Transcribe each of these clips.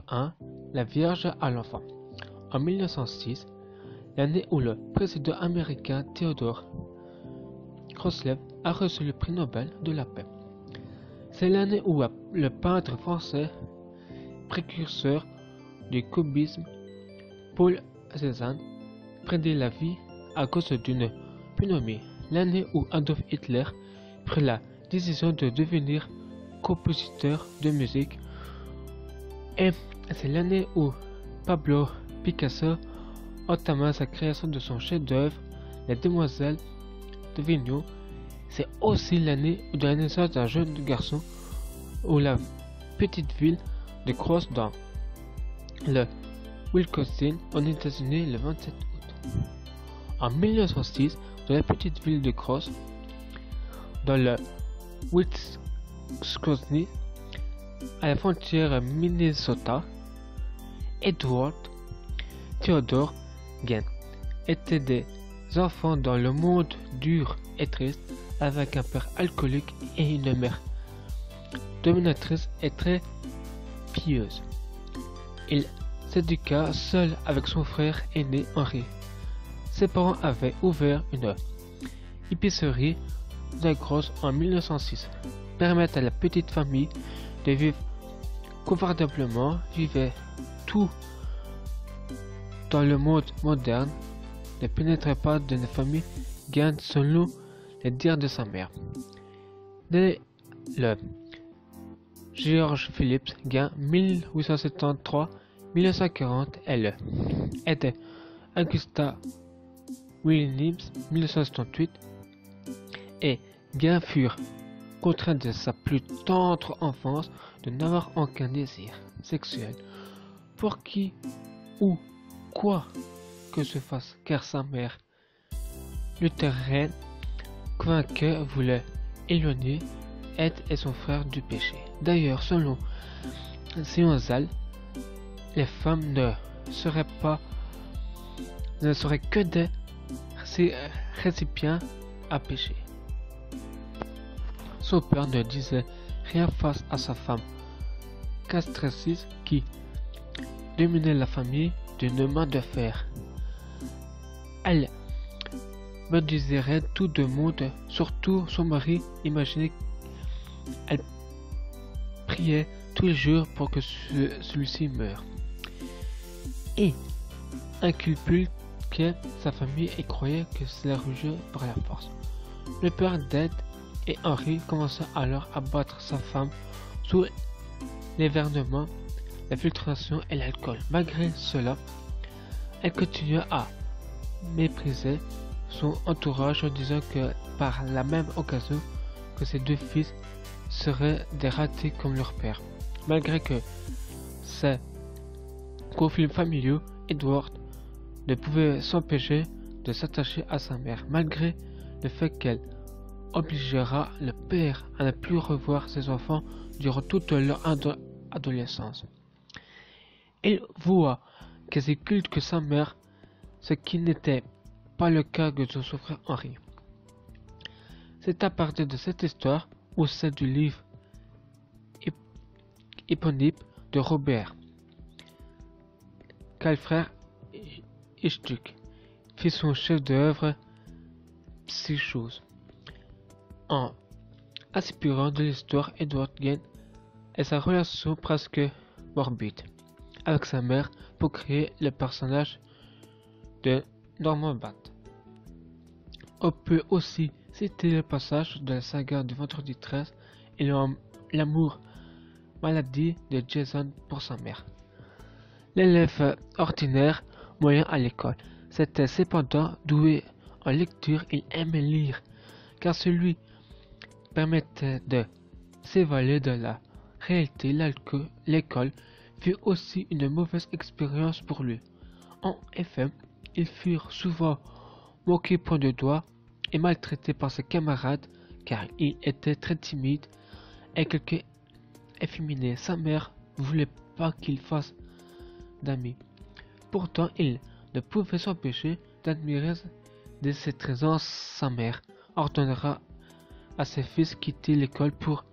1. La Vierge à l'enfant. En 1906, l'année où le président américain Theodore Roosevelt a reçu le prix Nobel de la paix. C'est l'année où le peintre français précurseur du cubisme Paul Cézanne perdit la vie à cause d'une pneumonie. L'année où Adolf Hitler prit la décision de devenir compositeur de musique. Et c'est l'année où Pablo Picasso entama sa création de son chef-d'œuvre, Les Demoiselles d'Avignon. C'est aussi l'année de la naissance d'un jeune garçon où la petite ville de Cross dans le Wisconsin aux États-Unis le 27 août. En 1906, dans la petite ville de Cross dans le Wisconsin, à la frontière Minnesota, Edward Theodore Gain étaient des enfants dans le monde dur et triste, avec un père alcoolique et une mère dominatrice et très pieuse. Il s'éduqua seul avec son frère aîné Henri. Ses parents avaient ouvert une épicerie de Grosse en 1906, permettant à la petite famille de vivre confortablement. Vivait tout dans le monde moderne, ne pénétrait pas dans une famille Gain selon les dires de sa mère. Né le George Phillips Gain 1873-1940, elle était Augusta Williams 1978 et Gain furent contraints de sa plus tendre enfance de n'avoir aucun désir sexuel pour qui ou quoi que ce fasse, car sa mère luthérienne convaincue voulait éloigner Ed et son frère du péché. D'ailleurs, selon Sionzal, les femmes ne seraient que des récipients à péché. Son père ne disait rien face à sa femme castratrice qui dominait la famille d'une main de fer. Elle médiserait tout le monde, surtout son mari. Imaginez, elle priait tous les jours pour que celui-ci meure. Et inculpait sa famille et croyait que c'est la ruse par la force. Le père d'Ed et Henri commença alors à battre sa femme sous l'évernement, la filtration et l'alcool. Malgré cela, elle continua à mépriser son entourage en disant que par la même occasion que ses deux fils seraient des ratés comme leur père. Malgré que ces conflits familiaux, Edward ne pouvait s'empêcher de s'attacher à sa mère, malgré le fait qu'elle obligera le père à ne plus revoir ses enfants durant toute leur adolescence. Il voua quasi culte que sa mère, ce qui n'était pas le cas de son frère Henri. C'est à partir de cette histoire ou celle du livre éponyme de Robert qu'Alfred Hitchcock fit son chef-d'œuvre Psychose. En inspirant de l'histoire Edward Gain et sa relation presque morbide avec sa mère pour créer le personnage de Norman Bates. On peut aussi citer le passage de la saga du Vendredi 13 et l'amour maladie de Jason pour sa mère. L'élève ordinaire moyen à l'école, c'était cependant doué en lecture. Il aimait lire, car celui permettait de s'évader de la réalité. L'école fut aussi une mauvaise expérience pour lui. En effet, ils furent souvent moqués point de doigt et maltraités par ses camarades, car il était très timide et quelque efféminé. Sa mère ne voulait pas qu'il fasse d'amis. Pourtant, il ne pouvait s'empêcher d'admirer de ses trésors. Sa mère ordonnera à ses fils quitter l'école pour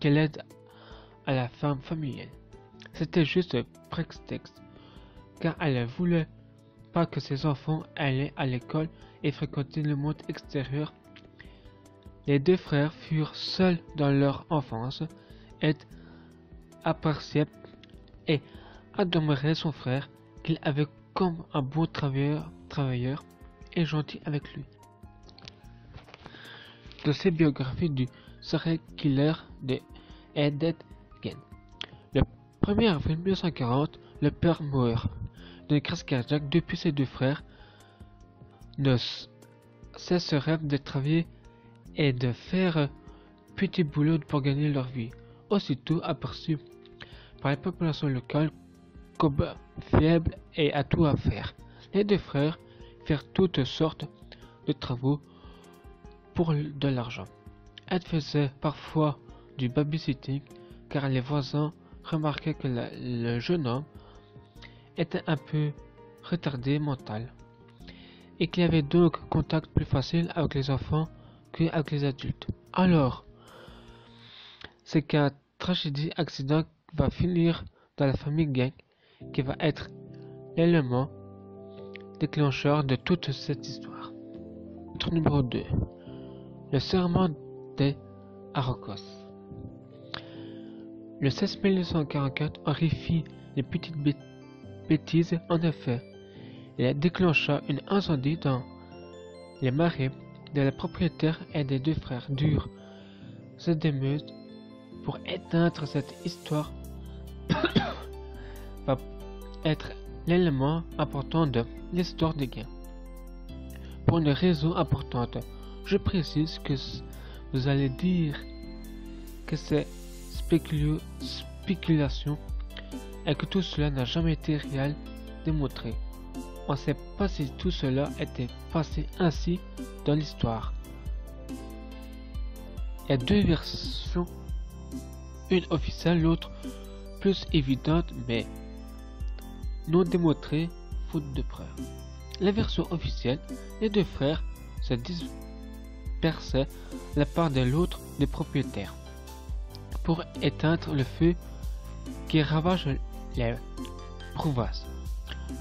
qu'elle aide à la ferme familiale. C'était juste prétexte, car elle ne voulait pas que ses enfants allaient à l'école et fréquentaient le monde extérieur. Les deux frères furent seuls dans leur enfance. Ed appréciait et admirait son frère, qu'il avait comme un bon travailleur et gentil avec lui. De ses biographies du serial killer de Ed Gein. Le 1er avril 1940, le père meurt d'une crise cardiaque. Depuis, ses deux frères ne cesseraient de travailler et de faire petit boulot pour gagner leur vie, aussitôt aperçus par la population locale comme faibles et à tout à faire. Les deux frères firent toutes sortes de travaux pour de l'argent. Ed faisait parfois du babysitting car les voisins remarquaient que le jeune homme était un peu retardé mental et qu'il avait donc contact plus facile avec les enfants qu'avec les adultes. Alors, c'est qu'un tragédie accident va finir dans la famille Gein qui va être l'élément déclencheur de toute cette histoire. Chapitre numéro 2. Le serment des Arcos. Le 16 mai 1944, Henry fit une petite bêtise. En effet, il déclencha un incendie dans les marais de la propriétaire et des deux frères durent se démeute pour éteindre cette histoire va être l'élément important de l'histoire des Gein. Pour une raison importante, je précise que vous allez dire que c'est spéculation et que tout cela n'a jamais été réel démontré. On ne sait pas si tout cela était passé ainsi dans l'histoire. Il y a deux versions, une officielle, l'autre plus évidente mais non démontrée faute de preuves. La version officielle, les deux frères se dispersaient la part de l'autre des propriétaires pour éteindre le feu qui ravage les provinces.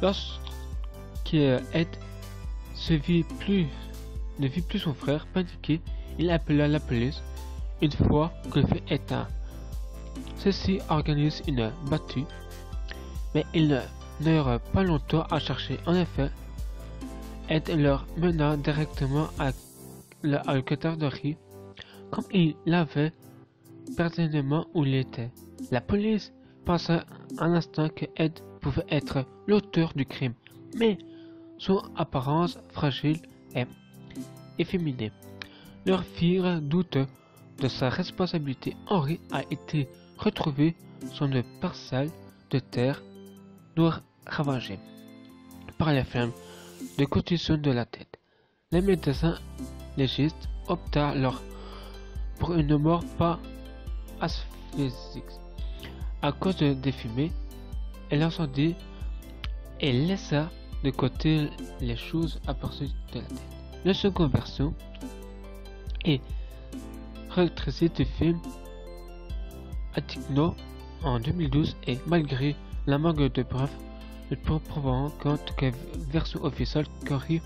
Lorsqu'Ed ne vit plus son frère paniqué, il appela la police. Une fois que le feu éteint, ceux-ci organisent une battue, mais ils n'eurent pas longtemps à chercher. En effet, Ed leur mena directement à le cadavre d'Henry, comme il l'avait personnellement où il était. La police pensa un instant que Ed pouvait être l'auteur du crime, mais son apparence fragile et efféminée leur firent doute de sa responsabilité. Henry a été retrouvé sur une parcelle de terre noire ravagée par les flammes de contusion de la tête. Les médecins légistes optèrent alors pour une mort pas asphyxique à cause des fumées et l'incendie, et laissa de côté les choses aperçues de la tête. La seconde version est réalisée du film Atigno en 2012 et malgré la manque de preuves, il peut prendre compte que la version officielle qu'Henry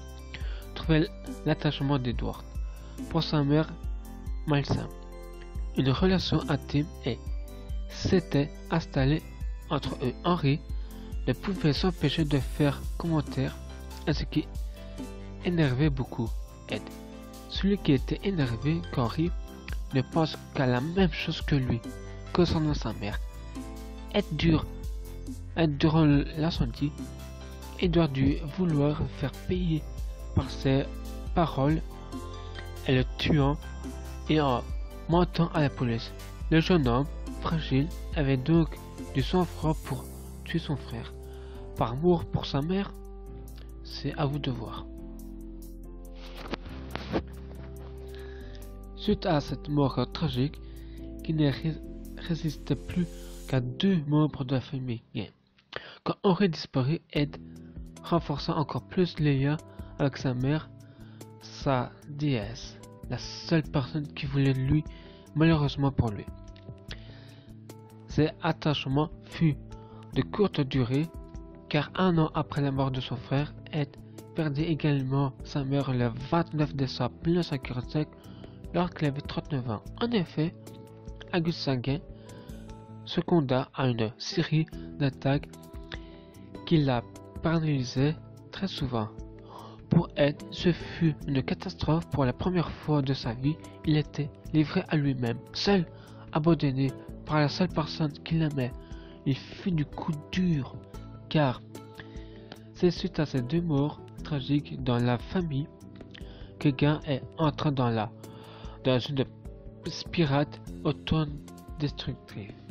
trouvait l'attachement d'Edward pour sa mère malsain. Une relation intime s'était installée entre eux. Henry ne pouvait s'empêcher de faire commentaires, ce qui énervait beaucoup Ed. Celui qui était énervé qu'Henry ne pense qu'à la même chose que lui concernant sa mère. Durant l'incendie, Edward dut vouloir faire payer par ses paroles et le tuant et en mentant à la police. Le jeune homme fragile avait donc du sang-froid pour tuer son frère. Par amour pour sa mère, c'est à vous de voir. Suite à cette mort tragique, qui ne résistait plus qu'à deux membres de la famille Gein. Quand Henry disparut, Ed renforça encore plus les liens avec sa mère, sa déesse, la seule personne qui voulait de lui, malheureusement pour lui. Cet attachement fut de courte durée, car un an après la mort de son frère, Ed perdit également sa mère le 29 décembre 1945 lorsqu'il avait 39 ans. En effet, Augustin Guin seconda à une série d'attaques qui la paralysait très souvent. Pour Ed, ce fut une catastrophe. Pour la première fois de sa vie, il était livré à lui-même, seul, abandonné par la seule personne qu'il aimait. Il fut du coup dur, car c'est suite à ces deux morts tragiques dans la famille que Guin est entré dans une spirale autodestructrice.